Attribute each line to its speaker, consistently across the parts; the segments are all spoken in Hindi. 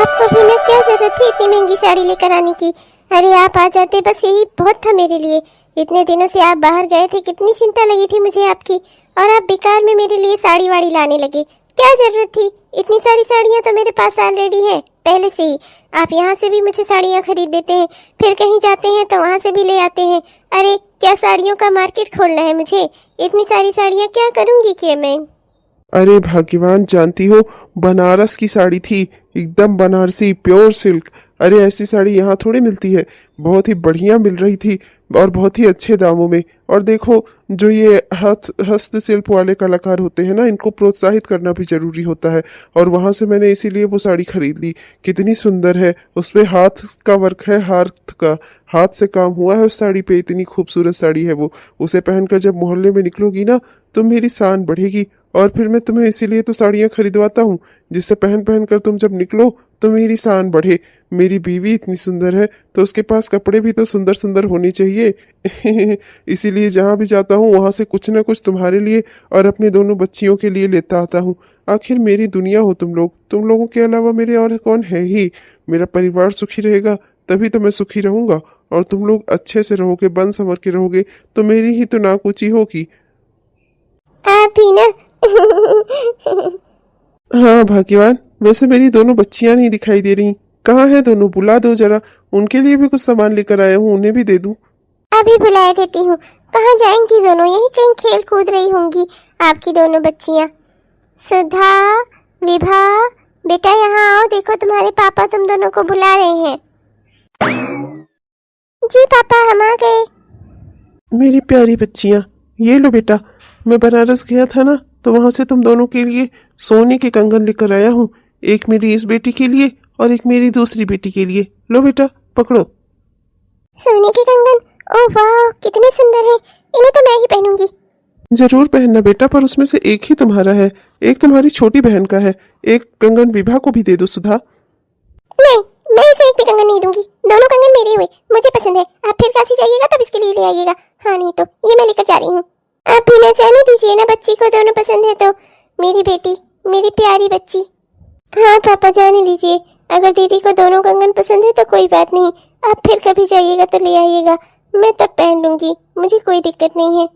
Speaker 1: आपको भी ना क्या जरूरत थी इतनी महंगी साड़ी लेकर आने की। अरे आप आ जाते, बस यही बहुत था मेरे लिए। इतने दिनों से आप बाहर गए थे, कितनी चिंता लगी थी मुझे आपकी, और आप बेकार में मेरे लिए साड़ी वाड़ी लाने लगे। क्या जरूरत थी? इतनी सारी साड़ियाँ तो मेरे पास ऑलरेडी है पहले से ही। आप यहाँ से भी मुझे साड़ियाँ खरीद देते हैं, फिर कहीं जाते हैं तो वहाँ से भी ले आते हैं। अरे क्या साड़ियों का मार्केट खोलना है मुझे? इतनी सारी साड़ियाँ क्या करूँगी कि मैं?
Speaker 2: अरे भाग्यवान, जानती हो बनारस की साड़ी थी, एकदम बनारसी प्योर सिल्क। अरे ऐसी साड़ी यहाँ थोड़ी मिलती है, बहुत ही बढ़िया मिल रही थी और बहुत ही अच्छे दामों में। और देखो, जो ये हस्तशिल्प वाले कलाकार होते हैं ना, इनको प्रोत्साहित करना भी जरूरी होता है। और वहाँ से मैंने इसीलिए वो साड़ी खरीद ली। कितनी सुंदर है, उसपे हाथ का वर्क है, हाथ से काम हुआ है उस साड़ी पे। इतनी खूबसूरत साड़ी है वो। उसे पहनकर जब मोहल्ले में निकलोगी ना, तो मेरी शान बढ़ेगी। और फिर मैं तुम्हें इसीलिए तो साड़ियाँ खरीदवाता हूँ, जिससे पहन पहन कर तुम जब निकलो तो मेरी शान बढ़े। मेरी बीवी इतनी सुंदर है तो उसके पास कपड़े भी तो सुंदर सुंदर होने चाहिए। इसीलिए जहाँ भी जाता हूँ वहाँ से कुछ न कुछ तुम्हारे लिए और अपने दोनों बच्चियों के लिए लेता आता हूँ। आखिर मेरी दुनिया हो तुम लोग, तुम लोगों के अलावा मेरे और कौन है ही। मेरा परिवार सुखी रहेगा तभी तो मैं सुखी रहूंगा, और तुम लोग अच्छे से रहोगे, बन संवर के रहोगे तो मेरी ही तो नाक ऊंची होगी।
Speaker 1: आप ही ना।
Speaker 2: हाँ भाग्यवान, वैसे मेरी दोनों बच्चियां नहीं दिखाई दे रही। कहाँ है दोनों? बुला दो जरा, उनके लिए भी कुछ सामान लेकर आया हूँ, उन्हें भी दे दूँ।
Speaker 1: अभी बुलाए देती हूँ। कहाँ जाएंगी दोनों? यही कहीं खेल कूद रही होंगी आपकी दोनों बच्चियाँ। सुधा, विभा, बेटा यहाँ आओ, देखो तुम्हारे पापा तुम दोनों को बुला रहे हैं। जी पापा, हम आ गए।
Speaker 2: मेरी प्यारी बच्चियां, ये लो बेटा, मैं बनारस गया था ना, तो वहां से तुम दोनों के लिए सोने के कंगन लेकर आया हूँ। एक मेरी इस बेटी के लिए और एक मेरी दूसरी बेटी के लिए। लो बेटा, पकड़ो।
Speaker 1: सोने के कंगन? ओह वाह, कितने सुंदर है। इन्हें तो मैं ही पहनूंगी।
Speaker 2: जरूर पहनना बेटा, पर उसमें से एक ही तुम्हारा है, एक तुम्हारी छोटी बहन का है। एक कंगन विभा को भी दे दो सुधा।
Speaker 1: नहीं, मैं इसे एक भी कंगन नहीं दूंगी। दोनों कंगन मेरे हुए, मुझे पसंद है। आप फिर काशी जाइएगा तब इसके लिए ले आइएगा। हाँ नहीं तो ये मैं लेकर जा रही हूँ। आप भी ना जाने दीजिए ना, बच्ची को दोनों पसंद है तो। मेरी बेटी, मेरी प्यारी बच्ची। हाँ पापा, जाने दीजिए। अगर दीदी को दोनों कंगन पसंद है तो कोई बात नहीं, आप फिर कभी जाइएगा तो ले आइएगा, मैं तब पहन लूंगी, मुझे कोई दिक्कत नहीं है।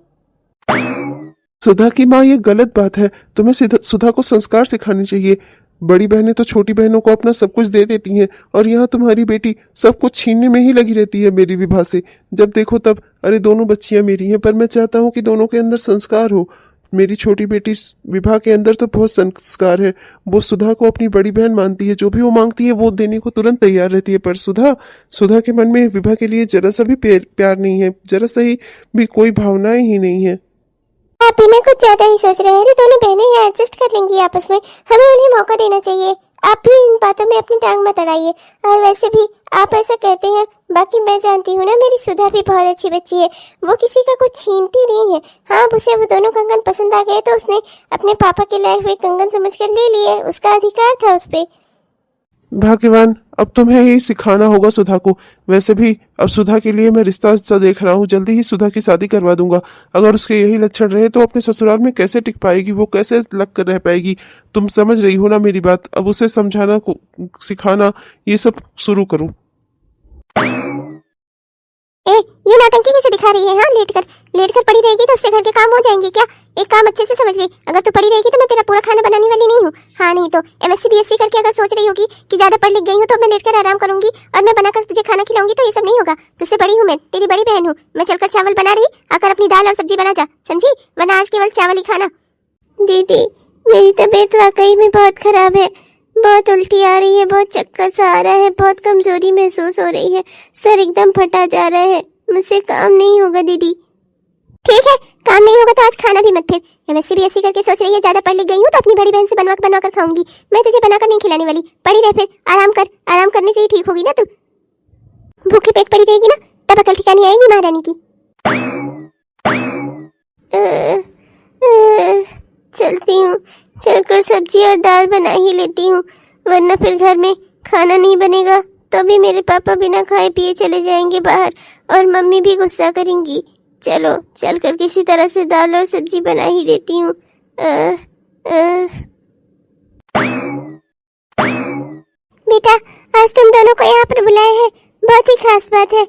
Speaker 2: सुधा की माँ, ये गलत बात है। तुम्हें सुधा को संस्कार सिखाने चाहिए। बड़ी बहनें तो छोटी बहनों को अपना सब कुछ दे देती हैं, और यहाँ तुम्हारी बेटी सब कुछ छीनने में ही लगी रहती है मेरी विभा से। जब देखो तब। अरे दोनों बच्चियां मेरी हैं, पर मैं चाहता हूँ कि दोनों के अंदर संस्कार हो। मेरी छोटी बेटी विभा के अंदर तो बहुत संस्कार है। वो सुधा को अपनी बड़ी बहन मानती है, जो भी वो मांगती है वो देने को तुरंत तैयार रहती है। पर सुधा सुधा के मन में विभा के लिए जरा सा भी प्यार नहीं है, जरा सा ही भी कोई भावनाएं ही नहीं है।
Speaker 1: आप इन्हें कुछ ज्यादा ही सोच रहे हैं। दोनों बहनें हैं, एडजस्ट कर लेंगी आपस में, हमें उन्हें मौका देना चाहिए। आप भी इन बातों में अपनी टांग मत अड़ाइए। और वैसे भी आप ऐसा कहते हैं, बाकी मैं जानती हूँ ना, मेरी सुधा भी बहुत अच्छी बच्ची है। वो किसी का कुछ छीनती नहीं है। हाँ, उसे वो दोनों कंगन पसंद आ गए तो उसने अपने पापा के लाए हुए कंगन समझकर ले लिए, उसका अधिकार था उस पे।
Speaker 2: भाग्यवान, अब तुम्हें ही सिखाना होगा सुधा को। वैसे भी अब सुधा के लिए मैं रिश्ता देख रहा हूँ, जल्दी ही सुधा की शादी करवा दूंगा। अगर उसके यही लक्षण रहे तो अपने ससुराल में कैसे टिक पाएगी, वो कैसे लग कर रह पाएगी? तुम समझ रही हो ना मेरी बात? अब उसे समझाना सिखाना ये सब शुरू करो।
Speaker 1: ये नौटंकी कैसे दिखा रही है? हाँ, लेट कर पड़ी रहेगी तो उससे घर के काम हो जाएंगे क्या? एक काम अच्छे से समझ ले, अगर तू पड़ी रहेगी तो मैं तेरा पूरा खाना बनाने वाली नहीं हूँ। हाँ नहीं तो एमएससी बीएससी करके अगर सोच रही होगी कि ज्यादा पढ़ लिख गई हूँ तो मैं लेट कर आराम करूंगी और मैं बनाकर तुझे खाना खिलाऊंगी, तो ये सब नहीं होगा। तुझसे बड़ी हूँ मैं, तेरी बड़ी बहन हूँ। मैं चलकर चावल बना रही, आकर अपनी दाल और सब्जी बना जा, समझी? वरना आज केवल चावल ही खाना। दीदी, मेरी तबीयत वाकई में बहुत खराब है। बहुत उल्टी आ रही है, बहुत चक्कर सा आ रहा है, बहुत कमजोरी महसूस हो रही है, सर एकदम फटा जा रहा है। मुझसे काम नहीं होगा दीदी। ठीक है, काम नहीं होगा तो आज खाना भी मत। फिर एमएससी बीएससी करके सोच रही है ज्यादा पढ़ लिख गई हूँ तो अपनी बड़ी बहन से बनवा कर खाऊंगी। मैं तुझे बनाकर नहीं खिलाने वाली। पड़ी रह, फिर आराम कर। आराम करने से ही ठीक होगी ना तू। भूखे पेट पड़ी रहेगी ना, तब अकल ठिकानी आएगी महारानी की। चलती हूँ, चलकर सब्जी और दाल बना ही लेती हूँ, वरना फिर घर में खाना नहीं बनेगा तो भी मेरे पापा बिना खाए पिए चले जाएंगे बाहर और मम्मी भी गुस्सा करेंगी। चलो, चलकर किसी तरह से दाल और सब्जी बना ही देती हूँ। बेटा, आज तुम दोनों को यहाँ पर बुलाए हैं, बहुत ही खास बात है।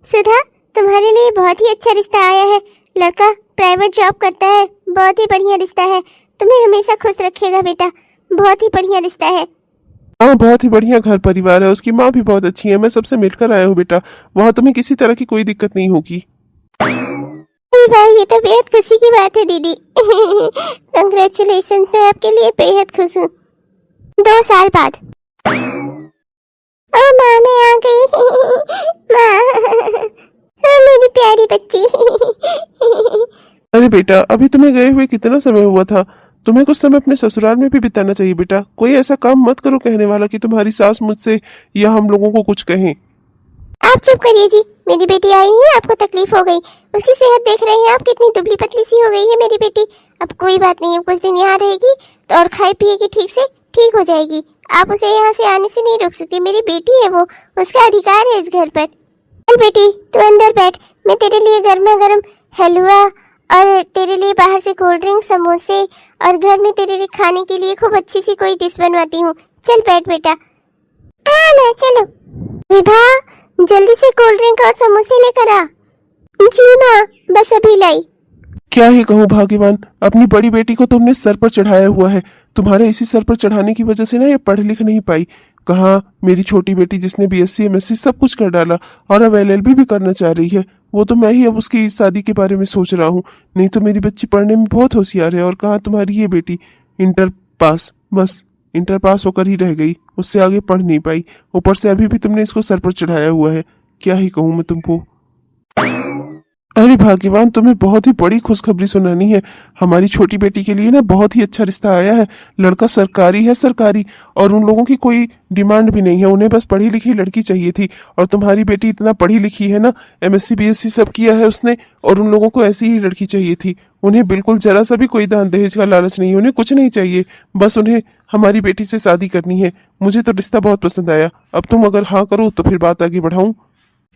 Speaker 1: सुधा, तुम्हारे लिए बहुत ही अच्छा रिश्ता आया है। लड़का प्राइवेट जॉब करता है, बहुत ही बढ़िया रिश्ता है। तुम्हें हमेशा खुश रखेगा बेटा, बहुत ही बढ़िया रिश्ता है।
Speaker 2: हाँ, बहुत ही बढ़िया घर परिवार है, उसकी माँ भी बहुत अच्छी है। मैं सबसे मिलकर आया हूँ बेटा, वहाँ तुम्हें किसी तरह की कोई दिक्कत नहीं होगी।
Speaker 1: अरे भाई, ये तो बेहद खुशी की बात है दीदी। कंग्रेचुलेशन, मैं आपके लिए बेहद खुश हूँ। 2 साल बाद। ओ माँ, मैं आ गई। माँ, मेरी प्यारी बच्ची।
Speaker 2: अरे बेटा, अभी तुम्हें गए हुए कितना समय हुआ था? तुम्हें कुछ समय अपने ससुराल में भी बिताना चाहिए बेटा। कोई ऐसा काम मत करो कहने वाला कि तुम्हारी सास मुझसे या हम लोगों को कुछ कहें।
Speaker 1: आप चुप करिए जी, मेरी बेटी आई है, आपको तकलीफ हो गई। उसकी सेहत देख रहे हैं आप, कितनी दुबली पतली सी हो गई है मेरी बेटी। अब कोई बात नहीं, अब कुछ दिन यहाँ रहेगी तो और खाए पिएगी ठीक से, ठीक हो जाएगी। आप उसे यहाँ से आने से नहीं रोक सकती, मेरी बेटी है वो, उसका अधिकार है इस घर पर। चल बेटी, तू अंदर बैठ, मैं तेरे लिए गर्मा गर्म हलवा और तेरे लिए बाहर से कोल्ड ड्रिंक, समोसे और घर में तेरे लिए खाने के लिए खूब अच्छी सी कोई डिश बनवाती हूँ। चल बैठ बेटा। हाँ माँ, चलो। विभा, जल्दी से कोल्ड ड्रिंक और समोसे लेकर आ। जी माँ, बस अभी लाई।
Speaker 2: क्या ही कहूँ भाग्यवान, अपनी बड़ी बेटी को तुमने सर पर चढ़ाया हुआ है। तुम्हारे इसी सर पर चढ़ाने की वजह से ना ये पढ़ लिख नहीं पाई। कहाँ मेरी छोटी बेटी जिसने बीएससी एमएससी सब कुछ कर डाला और अब एलएलबी भी करना चाह रही है। वो तो मैं ही अब उसकी शादी के बारे में सोच रहा हूँ। नहीं तो मेरी बच्ची पढ़ने में बहुत होशियार है। और कहाँ तुम्हारी ये बेटी इंटर पास, बस इंटर पास होकर ही रह गई, उससे आगे पढ़ नहीं पाई। ऊपर से अभी भी तुमने इसको सर पर चढ़ाया हुआ है। क्या ही कहूँ मैं तुमको। अरे भाग्यवान, तुम्हें बहुत ही बड़ी खुशखबरी सुनानी है। हमारी छोटी बेटी के लिए ना बहुत ही अच्छा रिश्ता आया है। लड़का सरकारी है, सरकारी, और उन लोगों की कोई डिमांड भी नहीं है। उन्हें बस पढ़ी लिखी लड़की चाहिए थी। और तुम्हारी बेटी इतना पढ़ी लिखी है ना, एमएससी बीएससी सब किया है उसने, और उन लोगों को ऐसी ही लड़की चाहिए थी। उन्हें बिल्कुल जरा सा भी कोई दान दहेज का लालच नहीं है, उन्हें कुछ नहीं चाहिए, बस उन्हें हमारी बेटी से शादी करनी है। मुझे तो रिश्ता बहुत पसंद आया। अब तुम अगर हाँ करो तो फिर बात आगे बढ़ाऊं।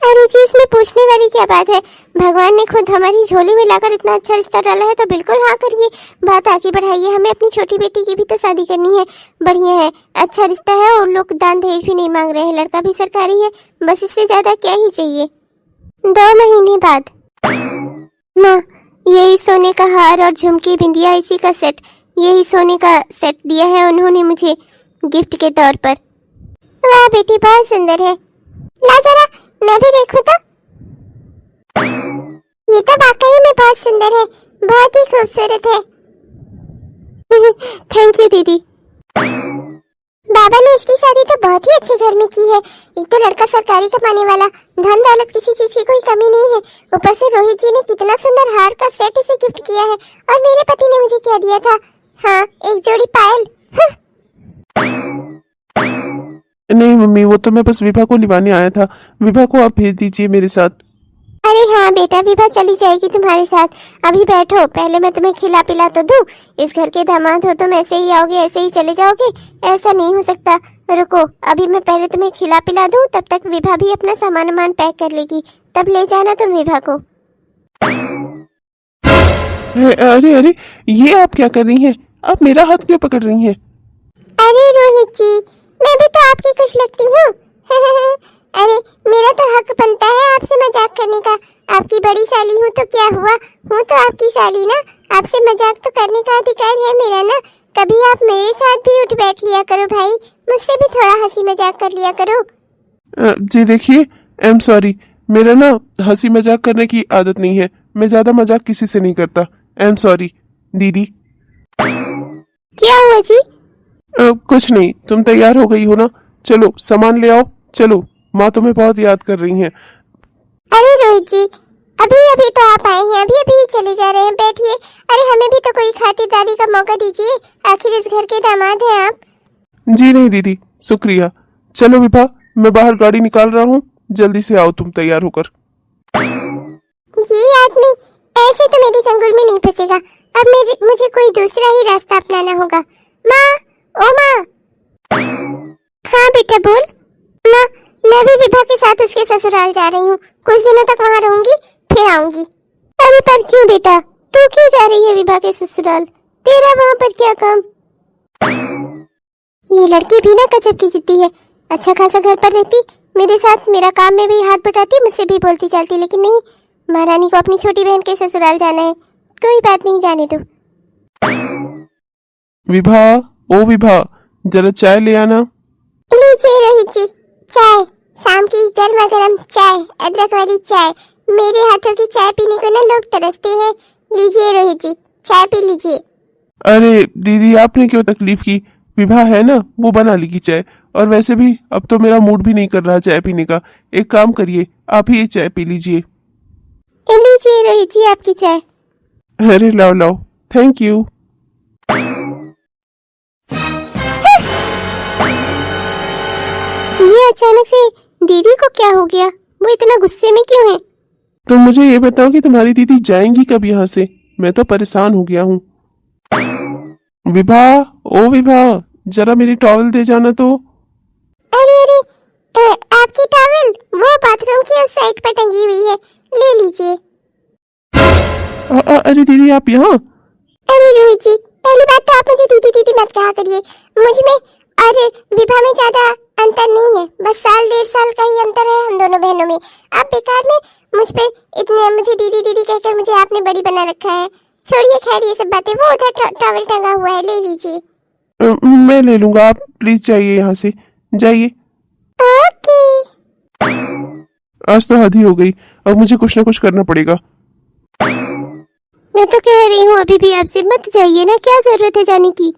Speaker 1: अरे जी, इसमें पूछने वाली क्या बात है। भगवान ने खुद हमारी झोली में लाकर इतना अच्छा रिश्ता डाला है तो बिल्कुल हाँ करिए, बात आगे बढ़ाइए। हमें अपनी छोटी बेटी की भी तो शादी करनी है। बढ़िया है, अच्छा रिश्ता है और लोग दान दहेज भी नहीं मांग रहे हैं। लड़का भी सरकारी है, बस इससे ज्यादा क्या ही चाहिए। 2 महीने बाद। माँ, यही सोने का हार और झुमकी बिंदिया, इसी का सेट, यही सोने का सेट दिया है उन्होंने मुझे गिफ्ट के तौर पर। वाह बेटी, बहुत सुंदर है। ला जरा मैं भी देखूं तो। ये तो वाकई में बहुत सुंदर है, बहुत ही खूबसूरत है। थैंक यू दीदी। बाबा ने इसकी शादी तो बहुत ही अच्छे घर में की है। एक तो लड़का सरकारी कमाने वाला, धन दौलत किसी चीज की कोई कमी नहीं है। ऊपर से रोहित जी ने कितना सुंदर हार का सेट इसे गिफ्ट किया है। और मेरे पति ने मुझे क्या दिया था? हाँ, एक जोड़ी पायल।
Speaker 2: नहीं मम्मी, वो तो मैं बस विभा को निभाने आया था। विभा को आप भेज दीजिए मेरे साथ।
Speaker 1: अरे हाँ बेटा, विभा चली जाएगी तुम्हारे साथ। अभी बैठो, पहले मैं तुम्हें खिला पिला तो दूं। इस घर के दामाद हो, तुम ऐसे ही आओगे ऐसे ही चले जाओगे? ऐसा नहीं हो सकता। रुको, अभी मैं पहले तुम्हें खिला पिला दूं, तब तक विभा भी अपना सामान वामान पैक कर लेगी, तब ले जाना तुम विभा को।
Speaker 2: अरे अरे, ये आप क्या कर रही हैं? आप मेरा हाथ क्यों पकड़ रही हैं?
Speaker 1: अरे रोहित जी, मैं भी तो आपकी कुछ लगती हूँ। अरे मेरा तो हक बनता है आपसे मजाक करने का। आपकी बड़ी साली हूँ तो क्या हुआ, हूँ तो आपकी साली ना। आपसे मजाक तो करने का अधिकार है मेरा ना। कभी आप मेरे साथ भी उठ बैठ लिया करो भाई, मुझसे भी थोड़ा हंसी मजाक कर लिया करो।
Speaker 2: जी देखिए, आई एम सॉरी, मेरा ना हंसी मजाक करने की आदत नहीं है। मैं ज्यादा मजाक किसी से नहीं करता। आई एम सॉरी दीदी।
Speaker 1: क्या हुआ जी?
Speaker 2: कुछ नहीं, तुम तैयार हो गई हो ना? चलो सामान ले आओ, चलो, माँ तुम्हें बहुत याद कर रही हैं।
Speaker 1: अरे रोहित जी, अभी अभी तो आप आए हैं, अभी अभी चले जा रहे हैं, बैठिए। अरे हमें भी तो कोई खातिरदारी का मौका दीजिए, आखिर इस घर के दामाद हैं आप।
Speaker 2: जी नहीं दीदी, शुक्रिया। चलो विभा, मैं बाहर गाड़ी निकाल रहा हूँ, जल्दी से आओ तुम तैयार होकर।
Speaker 1: ये आदमी ऐसे तो मेरे चंगुल में नहीं फंसेगा। अब मुझे कोई दूसरा ही रास्ता अपनाना होगा। माँ, ओ माँ। हाँ बेटा बोल। माँ, मैं भी विभा के साथ उसके ससुराल जा रही हूँ, कुछ दिनों तक वहाँ रहूंगी, फिर आऊंगी। अरे पर क्यों बेटा, तू क्यों जा रही है विभा के ससुराल? तेरा वहाँ पर क्या काम? ये लड़की भी ना गजब की जिद्दी है। अच्छा खासा घर पर रहती, मेरे साथ मेरा काम में भी हाथ बटाती, मुझसे भी बोलती चालती, लेकिन नहीं, महारानी को अपनी छोटी बहन के ससुराल जाना है। कोई बात नहीं, जाने दो।
Speaker 2: विभा, ओ विभा, जरा चाय ले आना।
Speaker 1: लीजिए रोहित जी, चाय। शाम की गर्मा गर्म चाय, अदरक वाली चाय। मेरे हाथों की चाय पीने को ना लोग तरसते हैं। लीजिए रोहित जी, चाय पी लीजिए।
Speaker 2: अरे दीदी, आपने क्यों तकलीफ की? विभा है ना, वो बना लेगी चाय। और वैसे भी अब तो मेरा मूड भी नहीं कर रहा चाय पीने का। एक काम करिए, आप ही ये चाय पी लीजिए।
Speaker 1: लीजिए रोहित जी, आपकी चाय।
Speaker 2: अरे लाओ लाओ, थैंक यू।
Speaker 1: ये अचानक से दीदी को क्या हो गया? वो इतना गुस्से में क्यों है?
Speaker 2: तो मुझे ये बताओ कि तुम्हारी दीदी जाएंगी कब यहाँ से? मैं तो परेशान हो गया हूँ। विभा, ओ विभा, जरा मेरी टॉवल दे जाना तो।
Speaker 1: अरे अरे, आपकी टॉवल वो बाथरूम की उस साइड पर टंगी हुई है, ले लीजिए।
Speaker 2: अरे दीदी, आप यहाँ?
Speaker 1: अरे रोहित जी, पहली बात तो आप मुझे दीदी दीदी मत कहा करिए। मुझ में और विभा में ज्यादा अंतर नहीं है, बस साल 1.5 साल का ही अंतर है हम दोनों बहनों में। आप बेकार में मुझ पे इतने मुझे दीदी दीदी कहकर मुझे आपने बड़ी बना रखा है। छोड़िए खैर ये सब बातें, वो उधर टॉवल टंगा हुआ है, ले लीजिए।
Speaker 2: मैं ले लूंगा, आप प्लीज जाइए यहाँ से, जाइए।
Speaker 1: ओके।
Speaker 2: आज तो हद ही हो गई, अब मुझे कुछ ना कुछ करना पड़ेगा।
Speaker 1: मैं तो कह रही हूँ अभी भी आपसे मत जाइए ना, क्या जरूरत है जाने की?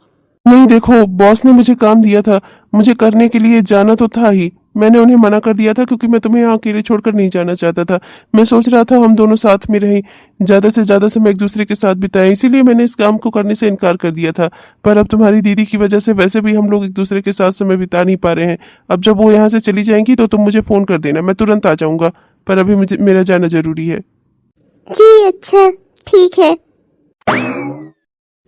Speaker 2: नहीं देखो, बॉस ने मुझे काम दिया था, मुझे करने के लिए जाना तो था ही। मैंने उन्हें मना कर दिया था क्योंकि मैं तुम्हें यहाँ अकेले छोड़कर नहीं जाना चाहता था। मैं सोच रहा था हम दोनों साथ में रहें, ज्यादा से ज्यादा समय एक दूसरे के साथ बिताएं, इसीलिए मैंने इस काम को करने से इनकार कर दिया था। पर अब तुम्हारी दीदी की वजह से वैसे भी हम लोग एक दूसरे के साथ समय बिता नहीं पा रहे हैं। अब जब वो यहाँ से चली जाएंगी तो तुम मुझे फोन कर देना, मैं तुरंत आ जाऊंगा। पर अभी मुझे मेरा जाना जरूरी है।
Speaker 1: जी अच्छा, ठीक है।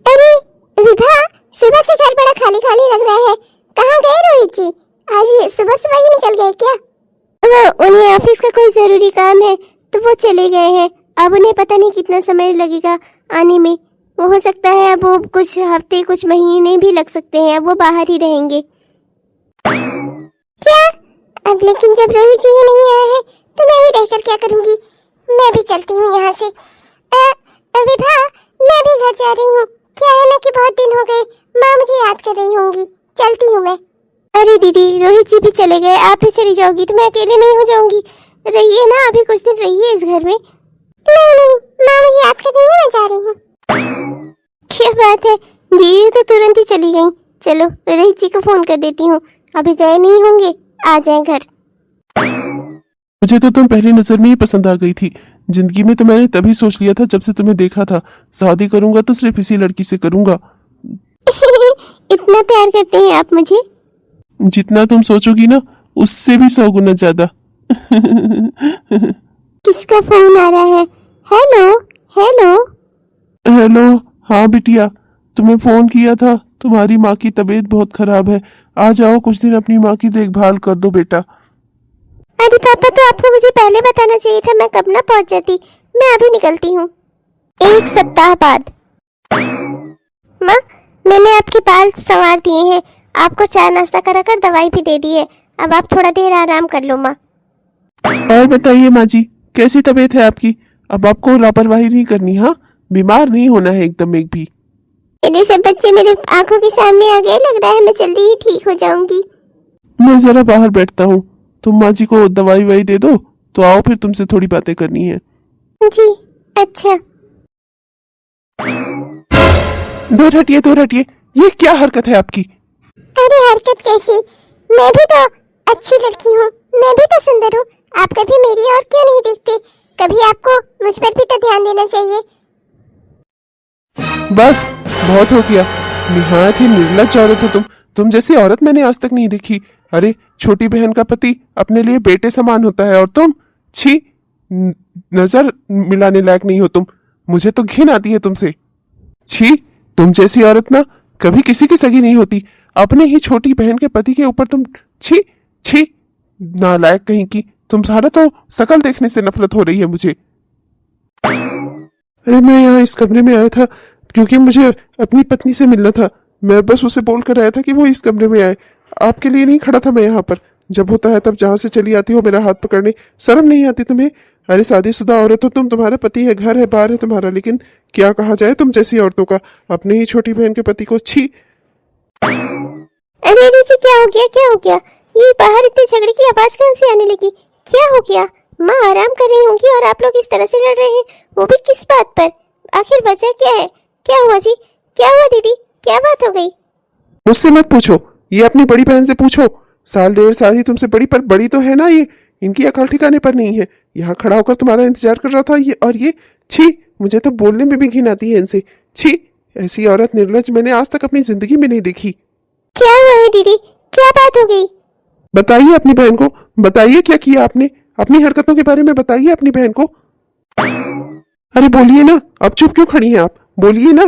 Speaker 1: अरे विभा, सुबह से घर बड़ा खाली खाली लग रहा है, कहाँ गए रोहित जी? आज सुबह सुबह ही निकल गए क्या? वो उन्हें ऑफिस का कोई जरूरी काम है तो वो चले गए हैं। अब उन्हें पता नहीं कितना समय लगेगा आने में। वो हो सकता है अब वो कुछ हफ्ते कुछ महीने भी लग सकते हैं, अब वो बाहर ही रहेंगे। क्या? अब लेकिन जब रोहित जी ही नहीं आया है तो मैं ही रहकर क्या करूंगी? मैं भी चलती हूँ यहाँ से। विभा, मैं भी घर जा रही हूँ। क्या है ना कि बहुत दिन हो गए, माँ मुझे याद कर रही होंगी। चलती हूँ मैं। अरे दीदी, रोहित जी भी चले गए, आप भी चली जाओगी तो मैं अकेले नहीं हो जाऊंगी। रहिए ना, अभी कुछ दिन रहिए इस घर में। नहीं नहीं, माँ मुझे याद कर रही है, मैं जा रही हूँ। क्या बात है, दीदी तो तुरंत ही चली गई। चलो रोहित जी को फोन कर देती हूँ, अभी गए नहीं होंगे, आ जाए घर।
Speaker 2: मुझे तो तुम पहली नजर में ही पसंद आ गई थी। जिंदगी में तो मैंने तभी सोच लिया था जब से तुम्हें देखा था, शादी करूंगा तो सिर्फ इसी लड़की से करूंगा।
Speaker 1: इतना प्यार करते हैं आप मुझे?
Speaker 2: जितना तुम सोचोगी ना, उससे भी 100 गुना ज्यादा।
Speaker 1: किसका फोन आ रहा है? Hello hello.
Speaker 2: हेलो, हाँ बिटिया, तुम्हें फोन किया था। तुम्हारी माँ की तबीयत बहुत खराब है, आ जाओ, कुछ दिन अपनी माँ की देखभाल कर दो बेटा।
Speaker 1: अरे पापा, तो आपको मुझे पहले बताना चाहिए था, मैं कब ना पहुंच जाती। मैं अभी निकलती हूँ, 1 सप्ताह बाद। माँ, मैंने आपके बाल संवार दिए हैं, आपको चाय नाश्ता कराकर दवाई भी दे दी है। अब आप थोड़ा देर आराम कर लो माँ।
Speaker 2: और बताइए माँ जी, कैसी तबीयत है आपकी? अब आपको लापरवाही नहीं करनी, हाँ? बीमार नहीं होना है एकदम एक भी।
Speaker 1: मेरे सब बच्चे मेरे आंखों के सामने आ गए, लग रहा है मैं जल्दी ही ठीक हो जाऊंगी।
Speaker 2: मैं जरा बाहर बैठता हूँ, तुम माँ जी को दवाई वाई दे दो, तो आओ फिर तुमसे थोड़ी बातें करनी है।
Speaker 1: जी अच्छा।
Speaker 2: दूर हटिए, दूर हटिए, ये क्या हरकत है आपकी?
Speaker 1: अरे हरकत कैसी? मैं भी तो अच्छी लड़की हूँ, मैं भी तो सुंदर हूँ। आप कभी मेरी और क्यों नहीं देखते? कभी आपको मुझ पर भी तो ध्यान देना चाहिए।
Speaker 2: बस बहुत हो गया, निहायत ही निर्लज्ज औरत हो तुम जैसी औरत मैंने आज तक नहीं देखी। अरे छोटी बहन का पति अपने लिए बेटे समान होता है और तुम, छी, नजर मिलाने लायक नहीं हो तुम। मुझे तो घिन आती है तुमसे। छी, तुम जैसी औरत ना कभी किसी की सगी नहीं होती। अपने ही छोटी बहन के पति के ऊपर तुम, छी छी, नालायक कहीं की। तुम्हारा तो शकल देखने से नफरत हो रही है मुझे। अरे मैं यहाँ इस कमरे में आया था क्योंकि मुझे अपनी पत्नी से मिलना था। मैं बस उसे बोल कर आया था कि वो इस कमरे में आए। आपके लिए नहीं खड़ा था मैं यहाँ पर, जब होता है तब जहां से चली आती हो मेरा हाथ पकड़ने, शर्म नहीं आती तुम्हें? अरे शादीशुदा औरत हो तुम, तुम्हारा पति है, घर है, बार है तुम्हारा, लेकिन क्या कहा जाए तुम जैसी औरतों का, अपनी ही छोटी बहन के पति को छी।
Speaker 1: अरे जी क्या हो गया, क्या हो गया? ये बाहर इतने झगड़े की आवाज कहाँ से आने लगी? क्या हो गया? माँ आराम कर रही होंगी और आप लोग इस तरह से लड़ रहे हैं, वो भी किस बात पर? आखिर वजह क्या है? क्या हुआ जी? क्या हुआ दीदी? क्या बात हो गई?
Speaker 2: मुझसे मत पूछो, ये अपनी बड़ी बहन से पूछो। साल डेढ़ साल ही तुमसे बड़ी, पर बड़ी तो है ना ये, इनकी अकल ठिकाने पर नहीं है। यहाँ खड़ा होकर तुम्हारा इंतजार कर रहा था ये, और ये छी, मुझे तो बोलने में भी घिन आती है इनसे। छी, ऐसी औरत निर्लज मैंने आज तक अपनी जिंदगी में नहीं देखी।
Speaker 1: क्या हुआ है दीदी? क्या बात हो गई?
Speaker 2: बताइए अपनी बहन को, बताइए क्या किया आपने, अपनी हरकतों के बारे में बताइए अपनी बहन को। अरे बोलिए ना, अब चुप क्यों खड़ी हैं आप, बोलिए ना।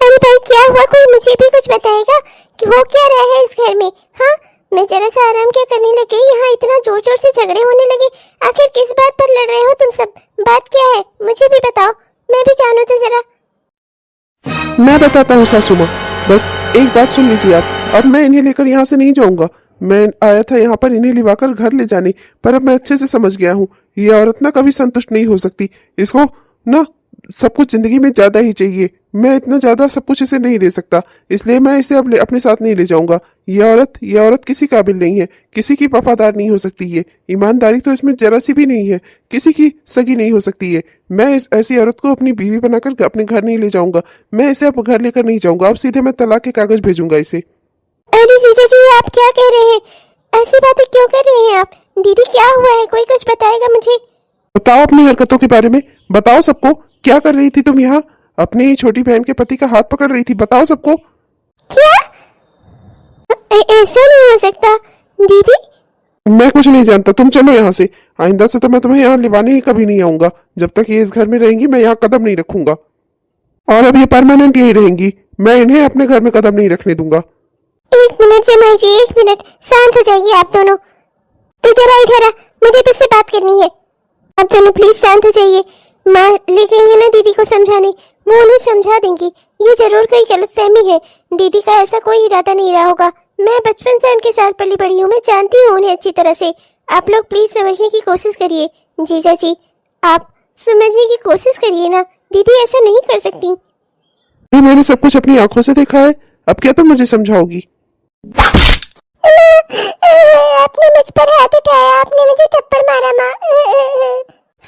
Speaker 1: अरे भाई क्या हुआ? कोई मुझे भी कुछ बताएगा कि हो क्या रहा है इस घर में? हाँ, मैं जरा सा आराम क्या करने लग गई, यहाँ इतना जोर जोर से झगड़े होने लगे। आखिर किस बात पर लड़ रहे हो तुम सब? बात क्या है मुझे भी बताओ, मैं भी जानूं तो जरा।
Speaker 2: मैं बताता हूँ सासू माँ, बस एक बात सुन लीजिए आप। अब मैं इन्हें लेकर यहाँ से नहीं जाऊंगा। मैं आया था यहाँ पर इन्हें लिवाकर घर ले जाने, पर अब मैं अच्छे से समझ गया हूँ ये औरत ना कभी संतुष्ट नहीं हो सकती। इसको ना सब कुछ जिंदगी में ज्यादा ही चाहिए। मैं इतना ज्यादा सब कुछ इसे नहीं दे सकता, इसलिए मैं इसे अब अपने साथ नहीं ले जाऊंगा। ये औरत किसी काबिल नहीं है, किसी की वफादार नहीं हो सकती है। ईमानदारी तो इसमें जरा सी भी नहीं है, किसी की सगी नहीं हो सकती है। मैं इस ऐसी औरत को अपनी बीवी बनाकर अपने घर नहीं ले जाऊंगा। मैं इसे अब घर लेकर नहीं जाऊंगा, अब सीधे मैं तलाक के कागज भेजूंगा इसे।
Speaker 1: अरे जीजा जी आप क्या कह रहे हैं? ऐसी बातें क्यों कर रहे हैं आप? दीदी क्या हुआ है? कोई कुछ बताएगा मुझे?
Speaker 2: बताओ अपनी हरकतों के बारे में, बताओ सबको। क्या कर रही थी तुम यहाँ? अपनी ही छोटी बहन के पति का हाथ पकड़ रही थी, बताओ सबको।
Speaker 1: क्या? ऐसा नहीं हो सकता दीदी।
Speaker 2: मैं कुछ नहीं जानता, तुम चलो यहाँ से। आइंदा से तो मैं तुम्हें यहाँ लिवाने ही कभी नहीं आऊंगा। जब तक ये इस घर में रहेंगी मैं यहाँ कदम नहीं रखूंगा, और अब ये परमानेंट यही रहेंगी। मैं इन्हें अपने घर में कदम नहीं रखने दूंगा।
Speaker 1: एक मिनट जमाई जी, एक मिनट, शांत हो जाइए आप दोनों। तू जरा इधर आ, मुझे तुझसे बात करनी है। आप दोनों प्लीज शांत हो जाइए। माँ ले गई है ना दीदी को समझाने, वो उन्हें समझा देंगी। ये जरूर कोई गलतफहमी है, दीदी का ऐसा कोई इरादा नहीं रहा होगा। मैं बचपन से उनके साथ पली बड़ी हूँ, मैं जानती हूँ उन्हें अच्छी तरह से। आप लोग प्लीज समझने की कोशिश करिए। जीजा जी आप समझने की कोशिश करिए ना, दीदी ऐसा नहीं कर सकती।
Speaker 2: मैंने सब कुछ अपनी आंखों से देखा है, अब क्या तुम मुझे समझाओगी?
Speaker 1: आपने मुझ पर हाथ उठाया, आपने मुझे थप्पड़ मारा माँ।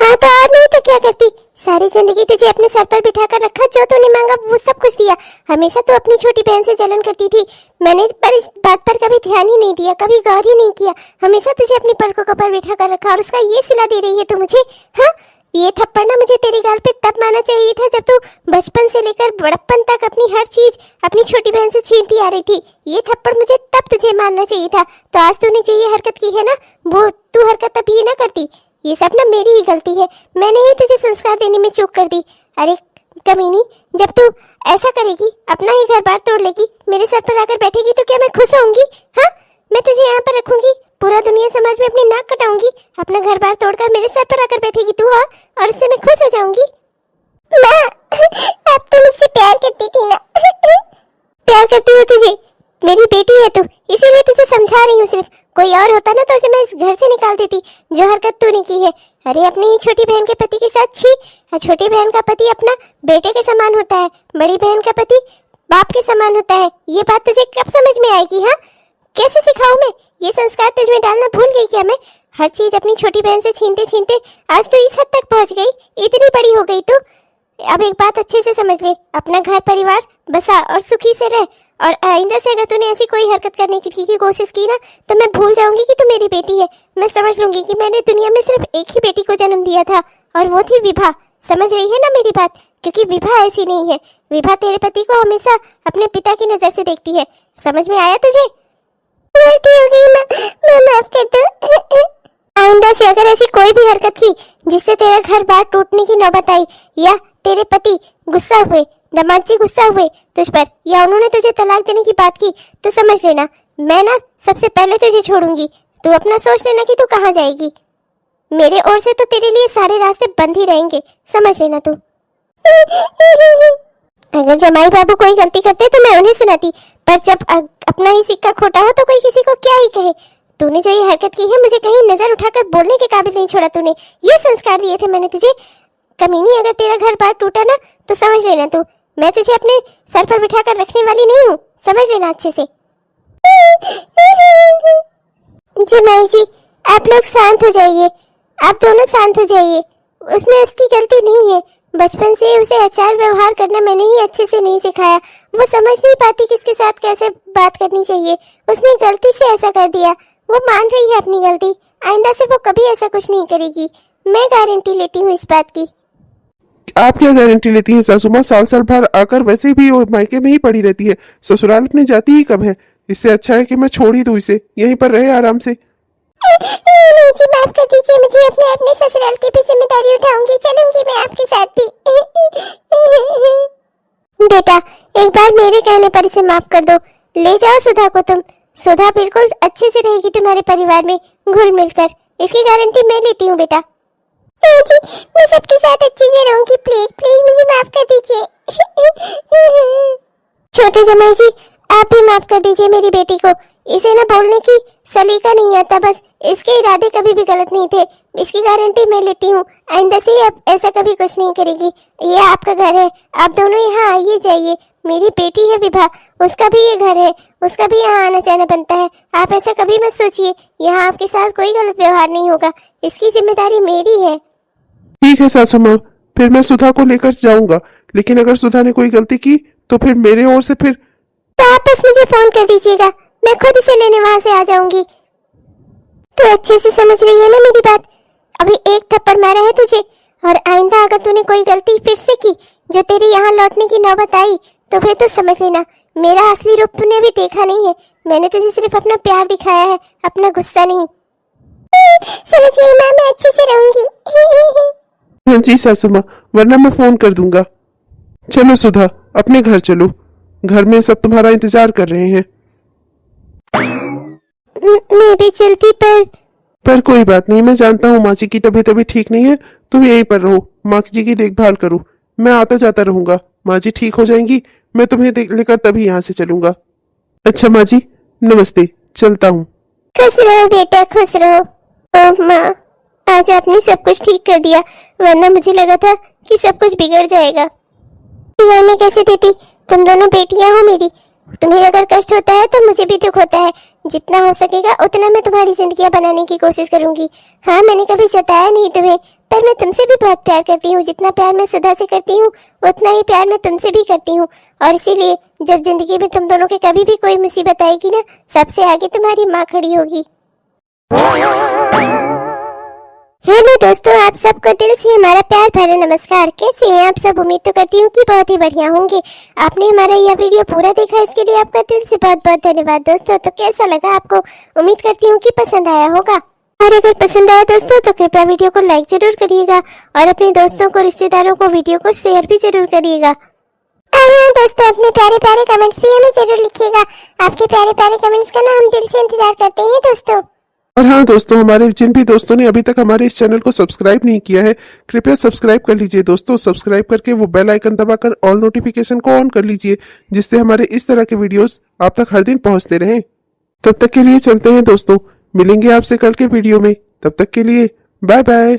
Speaker 1: हाँ तो और नहीं तो क्या करती? सारी जिंदगी तुझे अपने सर पर बिठाकर रखा, जो तूने मांगा वो सब कुछ दिया। हमेशा तो अपनी छोटी बहन से जलन करती थी, मैंने पर इस बात पर कभी ध्यान ही नहीं दिया, कभी गौर ही नहीं किया। हमेशा तुझे अपनी पलकों पर बिठा कर रखा, और उसका ये सिला दे रही है तू मुझे? हाँ, ये थप्पड़ ना मुझे तेरी गाल पे तब मारना चाहिए था जब तू बचपन से लेकर बड़प्पन तक अपनी हर चीज अपनी छोटी बहन से छीनती आ रही थी। ये थप्पड़ मुझे तब तुझे मारना चाहिए था। तो आज तूने जो ये हरकत की है ना, वो तू हरकत तब ये ना करती। ये सब ना मेरी ही गलती है, मैंने ही तुझे संस्कार देने में चूक कर दी। अरे कमीनी, जब तू ऐसा करेगी, अपना ही घर बार तोड़ लेगी, मेरे सर पर आकर बैठेगी, तो क्या मैं खुश होंगी? हाँ, मैं तुझे यहाँ पर रखूंगी, पूरा दुनिया समाज में अपनी नाक कटाऊंगी, अपना घर बार तोड़कर मेरे सर पर आकर बैठेगी तू? हाँ, और इससे मैं खुश हो जाऊंगी? माँ, अब तो मुझसे प्यार करती थी ना। प्यार करती है तुझे? मेरी बेटी है तू, इसीलिए तुझे समझा रही हूँ सिर्फ। कोई और होता ना तो उसे मैं इस घर से निकाल देती, जो हरकत तूने की है। अरे अपनी ही छोटी बहन के पति के साथ छी। छोटी बहन का पति अपना बेटे के समान होता है, बड़ी बहन का पति बाप के समान होता है। ये बात तुझे कब समझ में आएगी? हाँ, कैसे सिखाऊं मैं? ये संस्कार तुझ में डालना भूल गई क्या मैं? हर चीज अपनी छोटी बहन से छीनते छीनते आज तो इस हद तक पहुंच गई, इतनी बड़ी हो गई तू। अब एक बात अच्छे से समझ ले, अपना घर परिवार बसा और सुखी से रह। और आइंदा से अगर तूने ऐसी कोई हरकत करने की कोशिश की ना, तो मैं भूल जाऊंगी कि तू मेरी बेटी है। मैं समझ लूंगी कि मैंने दुनिया में सिर्फ एक ही बेटी को जन्म दिया था, और वो थी विभा। समझ रही है ना मेरी बात? क्योंकि विभा ऐसी नहीं है, विभा तेरे पति को हमेशा अपने पिता की नजर से देखती है। समझ में आया तुझे? गलती हो गई माँ, माफ कर दो। आइंदा से अगर ऐसी कोई भी हरकत की जिससे तेरा घर बार टूटने की नौबत आई, या तेरे पति गुस्सा हुए, दामाद जी गुस्सा हुए तुझ पर, या उन्होंने तुझे तलाक देने की बात की, तो समझ लेना मैं ना सबसे पहले तुझे छोड़ूंगी। तू अपना सोच लेना कि तू कहाँ जाएगी। मेरे ओर से तो तेरे लिए सारे रास्ते बंद ही रहेंगे, समझ लेना तू। अगर जमाई बाबू कोई गलती करते तो मैं उन्हें सुनाती, पर जब अपना ही सिक्का खोटा हो तो कोई किसी को क्या ही कहे। तूने जो ये हरकत की है, मुझे कहीं नजर उठाकर बोलने के काबिल नहीं छोड़ा तूने। ये संस्कार दिए थे मैंने तुझे। कमीनी, अगर तेरा घर बार टूटा ना तो समझ लेना तू, मैं तुझे अपने सर पर बिठाकर रखने वाली नहीं हूँ, समझ लेना अच्छे से। जमाई जी, आप लोग शांत हो जाइए, आप दोनों शांत हो जाइए। उसमें उसकी गलती नहीं है, बचपन से उसे आचार व्यवहार करना मैंने ही अच्छे से नहीं सिखाया। वो समझ नहीं पाती किसके साथ कैसे बात करनी चाहिए। उसने गलती से ऐसा कर दिया, वो मान रही है अपनी गलती। आइंदा से वो कभी ऐसा कुछ नहीं करेगी, मैं गारंटी लेती हूँ इस बात की।
Speaker 2: आप क्या गारंटी लेती हैं सासू माँ? साल साल भर आकर वैसे भी वो मायके में ही पड़ी रहती है, ससुराल अपने जाती ही कब है? इससे अच्छा है कि मैं छोड़ ही दूं इसे, यहीं पर रहे आराम से।
Speaker 1: नहीं जी, माफ कर दीजिए मुझे, अपने ससुराल की भी जिम्मेदारी उठाऊंगी, चलूंगी मैं आपके साथ भी। बेटा, एक बार मेरे कहने पर इसे माफ कर दो, ले जाओ सुधा को तुम। सुधा बिल्कुल अच्छे से रहेगी तुम्हारे परिवार में घुल मिलकर, इसकी गारंटी मैं लेती हूँ बेटा। हाँ जी, मैं सबके साथ अच्छे से रहूंगी, प्लीज प्लीज मुझे माफ कर दीजिए। छोटे जमाई जी, आप भी माफ कर दीजिए मेरी बेटी को। इसे ना बोलने की सलीका नहीं आता, बस इसके इरादे कभी भी गलत नहीं थे, इसकी गारंटी मैं लेती हूँ। आइंदा से अब ऐसा कभी कुछ नहीं करेगी। ये आपका घर है, आप दोनों यहाँ आइए जाइए। मेरी बेटी है विभा, उसका भी ये घर है, उसका भी यहाँ आना जाना बनता है। आप ऐसा कभी मत सोचिए, यहाँ आपके साथ कोई गलत व्यवहार नहीं होगा, इसकी जिम्मेदारी मेरी है।
Speaker 2: ठीक है सासू माँ, फिर मैं सुधा को लेकर जाऊंगा, लेकिन अगर सुधा ने कोई गलती की तो फिर मेरे ओर से फिर।
Speaker 1: तो आप बस मुझे फोन कर दीजिएगा, मैं खुद इसे लेने वहां से आ जाऊंगी। तो अच्छे से समझ रही है ना मेरी बात? अभी एक थप्पड़ मारा है तुझे, और आइंदा अगर तूने कोई गलती फिर से की, जो तेरी यहाँ लौटने की नौबत आई, तो फिर तो समझ लेना मेरा असली रूप तूने अभी देखा नहीं है। मैंने तुझे सिर्फ अपना प्यार दिखाया है, अपना गुस्सा नहीं। समझ गई माँ, मैं अच्छे से रहूंगी।
Speaker 2: जी सासू माँ, वरना मैं फोन कर दूंगा। चलो सुधा, अपने घर चलो, घर में सब तुम्हारा इंतजार कर रहे हैं।
Speaker 1: मैं भी चलती,
Speaker 2: पर कोई बात नहीं, मैं जानता हूँ माँ जी की तबीयत अभी ठीक नहीं है, तुम यहीं पर रहो, माँ जी की देखभाल करो, मैं आता जाता रहूंगा। माँ जी ठीक हो जाएंगी, मैं तुम्हें लेकर तभी यहाँ से चलूंगा। अच्छा माँ जी, नमस्ते, चलता हूँ।
Speaker 1: खुश रहो बेटा, खुश रहो। ओह माँ, आज आपने सब कुछ ठीक कर दिया, वरना मुझे लगा था कि सब कुछ बिगड़ जाएगा। मैं कैसे देती, तुम दोनों बेटियां हो मेरी, तुम्हें अगर कष्ट होता है तो मुझे भी दुख होता है। जितना हो सकेगा उतना मैं तुम्हारी जिंदगियां बनाने की कोशिश करूंगी। हाँ, मैंने कभी जताया नहीं तुम्हें, पर मैं तुमसे भी बहुत प्यार करती हूँ। जितना प्यार मैं सुधा से करती हूँ, उतना ही प्यार मैं तुमसे भी करती हूँ। और इसीलिए जब जिंदगी में तुम दोनों के कभी भी कोई मुसीबत आएगी ना, सबसे आगे तुम्हारी माँ खड़ी होगी। हेलो दोस्तों, आप सबको दिल से हमारा प्यार भरा नमस्कार। कैसे हैं आप सब? उम्मीद तो करती हूँ कि बहुत ही बढ़िया होंगे। आपने हमारा यह वीडियो पूरा देखा, इसके लिए आपका दिल से बहुत बहुत धन्यवाद दोस्तों। तो कैसा लगा आपको? उम्मीद करती हूँ कि पसंद आया होगा, और अगर पसंद आया दोस्तों तो कृपया वीडियो को लाइक जरूर करिएगा, और अपने दोस्तों को, रिश्तेदारों को वीडियो को शेयर भी जरूर करिएगा। और हाँ दोस्तों, अपने प्यारे प्यारे कमेंट्स भी हमें जरूर लिखिएगा। आपके प्यारे प्यारे कमेंट्स का ना हम दिल से इंतजार करते हैं दोस्तों।
Speaker 2: और हाँ दोस्तों, हमारे जिन भी दोस्तों ने अभी तक हमारे इस चैनल को सब्सक्राइब नहीं किया है, कृपया सब्सक्राइब कर लीजिए दोस्तों। सब्सक्राइब करके वो बेल आइकन दबाकर ऑल नोटिफिकेशन को ऑन कर लीजिए, जिससे हमारे इस तरह के वीडियोस आप तक हर दिन पहुंचते रहें। तब तक के लिए चलते हैं दोस्तों, मिलेंगे आपसे कल के वीडियो में। तब तक के लिए बाय बाय।